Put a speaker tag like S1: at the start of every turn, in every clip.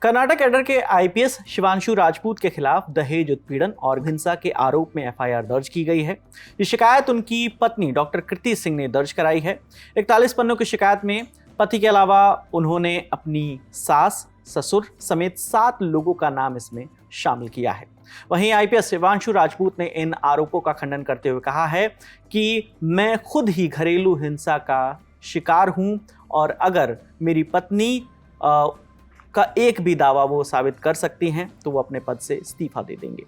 S1: Karnataka cadre के IPS Shivanshu Rajput के खिलाफ दहेज उत्पीड़न और हिंसा के आरोप में एफआईआर दर्ज की गई है। ये शिकायत उनकी पत्नी डॉक्टर कृति सिंह ने दर्ज कराई है। 41 पन्नों की शिकायत में पति के अलावा उन्होंने अपनी सास, ससुर समेत 7 लोगों का नाम इसमें शामिल किया है। वहीं आईपीएस शिवांशु राजपूत ने इन आरोपों का खंडन करते हुए कहा है कि मैं खुद ही घरेलू हिंसा का शिकार हूं और अगर मेरी पत्नी का एक भी दावा वो साबित कर सकती हैं तो वो अपने पद से इस्तीफा दे देंगे।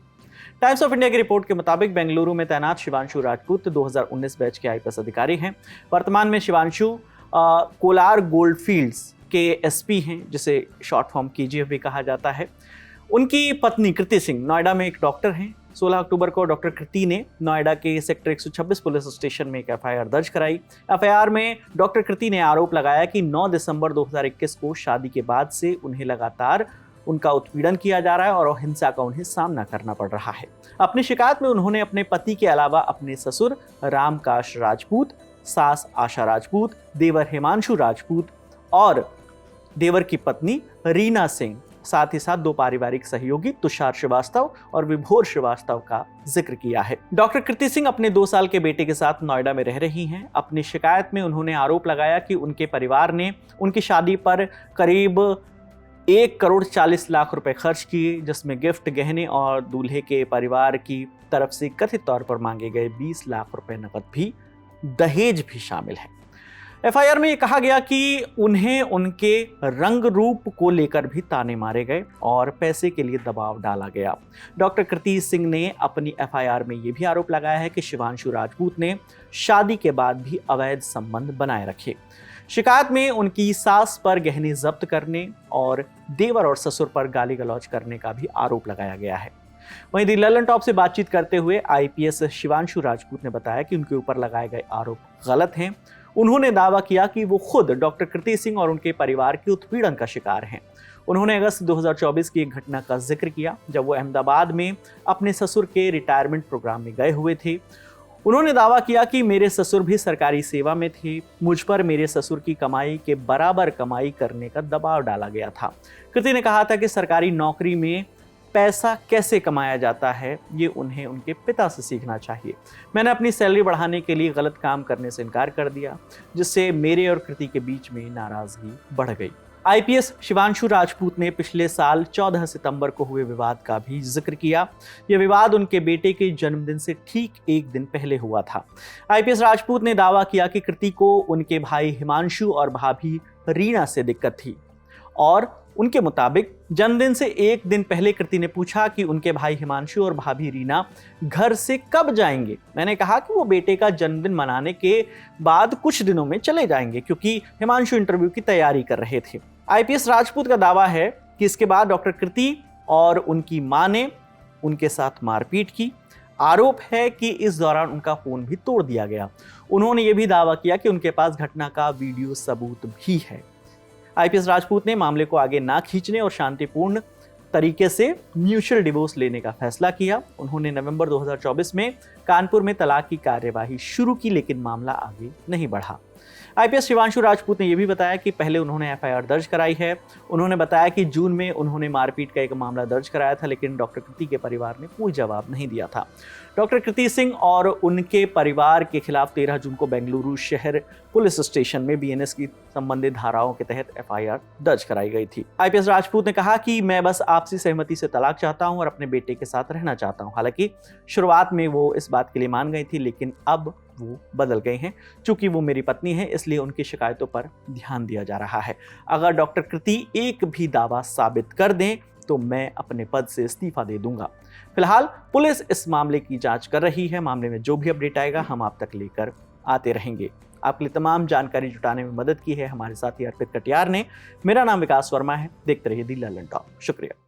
S1: टाइम्स ऑफ इंडिया की रिपोर्ट के मुताबिक बेंगलुरु में तैनात शिवांशु राजपूत 2019 बैच के आईपीएस अधिकारी हैं। वर्तमान में शिवांशु कोलार गोल्डफील्ड्स के एसपी हैं, जिसे शॉर्ट फॉर्म केजीएफ भी कहा जाता है। उनकी पत्नी कृति सिंह नोएडा में एक डॉक्टर हैं। 16 अक्टूबर को डॉक्टर कृति ने नोएडा के सेक्टर 126 पुलिस स्टेशन में एक एफआईआर दर्ज कराई। एफआईआर में डॉक्टर कृति ने आरोप लगाया कि 9 दिसंबर 2021 को शादी के बाद से उन्हें लगातार उनका उत्पीड़न किया जा रहा है और हिंसा का उन्हें सामना करना पड़ रहा है। अपनी शिकायत में उन्होंने अपने पति के अलावा अपने ससुर रामकाश राजपूत, सास आशा राजपूत, देवर हिमांशु राजपूत और देवर की पत्नी रीना सिंह, साथ ही साथ 2 पारिवारिक सहयोगी तुषार श्रीवास्तव और विभोर श्रीवास्तव का जिक्र किया है। डॉक्टर कृति सिंह अपने 2 साल के बेटे के साथ नोएडा में रह रही हैं। अपनी शिकायत में उन्होंने आरोप लगाया कि उनके परिवार ने उनकी शादी पर करीब 1,40,00,000 रुपए खर्च किए, जिसमें गिफ्ट, गहने और दूल्हे के परिवार की तरफ से कथित तौर पर मांगे गए 20 लाख रुपए नकद भी, दहेज भी शामिल है। एफआईआर में यह कहा गया कि उन्हें उनके रंग रूप को लेकर भी ताने मारे गए और पैसे के लिए दबाव डाला गया। डॉक्टर कृति सिंह ने अपनी एफआईआर में यह भी आरोप लगाया है कि शिवांशु राजपूत ने शादी के बाद भी अवैध संबंध बनाए रखे। शिकायत में उनकी सास पर गहने जब्त करने और देवर और ससुर पर गाली गलौज करने का भी आरोप लगाया गया है। वहीं दी ललन टॉप से बातचीत करते हुए आईपीएस शिवांशु राजपूत ने बताया कि उनके ऊपर लगाए गए आरोप गलत हैं। उन्होंने दावा किया कि वो खुद डॉक्टर कृति सिंह और उनके परिवार के उत्पीड़न का शिकार हैं। उन्होंने अगस्त 2024 की एक घटना का जिक्र किया जब वो अहमदाबाद में अपने ससुर के रिटायरमेंट प्रोग्राम में गए हुए थे। उन्होंने दावा किया कि मेरे ससुर भी सरकारी सेवा में थे, मुझ पर मेरे ससुर की कमाई के बराबर कमाई करने का दबाव डाला गया था। कृति ने कहा था कि सरकारी नौकरी में पैसा कैसे कमाया जाता है ये उन्हें उनके पिता से सीखना चाहिए। मैंने अपनी सैलरी बढ़ाने के लिए गलत काम करने से इनकार कर दिया, जिससे मेरे और कृति के बीच में नाराजगी बढ़ गई। आईपीएस शिवांशु राजपूत ने पिछले साल 14 सितंबर को हुए विवाद का भी जिक्र किया। यह विवाद उनके बेटे के जन्मदिन से ठीक 1 दिन पहले हुआ था। आईपीएस राजपूत ने दावा किया कि कृति को उनके भाई हिमांशु और भाभी रीना से दिक्कत थी और उनके मुताबिक जन्मदिन से 1 दिन पहले कृति ने पूछा कि उनके भाई हिमांशु और भाभी रीना घर से कब जाएंगे। मैंने कहा कि वो बेटे का जन्मदिन मनाने के बाद कुछ दिनों में चले जाएंगे, क्योंकि हिमांशु इंटरव्यू की तैयारी कर रहे थे। आईपीएस राजपूत का दावा है कि इसके बाद डॉक्टर कृति और उनकी मां ने उनके साथ मारपीट की। आरोप है कि इस दौरान उनका फोन भी तोड़ दिया गया। उन्होंने ये भी दावा किया कि उनके पास घटना का वीडियो सबूत भी है। आईपीएस राजपूत ने मामले को आगे ना खींचने और शांतिपूर्ण तरीके से म्यूचुअल डिवोर्स लेने का फैसला किया। उन्होंने नवंबर 2024 में कानपुर में तलाक की कार्यवाही शुरू की, लेकिन मामला आगे नहीं बढ़ा। आईपीएस शिवांशु राजपूत ने यह भी बताया कि पहले उन्होंने एफआईआर दर्ज कराई है। उन्होंने बताया कि जून में उन्होंने मारपीट का एक मामला दर्ज कराया था, लेकिन डॉक्टर कृति के परिवार ने कोई जवाब नहीं दिया था। डॉक्टर कृति सिंह और उनके परिवार के खिलाफ 13 जून को बेंगलुरु शहर पुलिस स्टेशन में बीएनएस की संबंधित धाराओं के तहत एफआईआर दर्ज कराई गई थी। आईपीएस राजपूत ने कहा कि मैं बस आपसी सहमति से तलाक चाहता हूं और अपने बेटे के साथ रहना चाहता हूं। हालांकि शुरुआत में वो इस बात के लिए मान गई थी, लेकिन अब वो बदल गए हैं। चूंकि वो मेरी पत्नी है, इसलिए उनकी शिकायतों पर ध्यान दिया जा रहा है। अगर डॉक्टर कृति एक भी दावा साबित कर दें तो मैं अपने पद से इस्तीफा दे दूंगा। फिलहाल पुलिस इस मामले की जांच कर रही है। मामले में जो भी अपडेट आएगा हम आप तक लेकर आते रहेंगे। आपके लिए तमाम जानकारी जुटाने में मदद की है हमारे साथी अर्पित कटियार ने। मेरा नाम विकास वर्मा है। देखते रहिए दी ललन टॉप। शुक्रिया।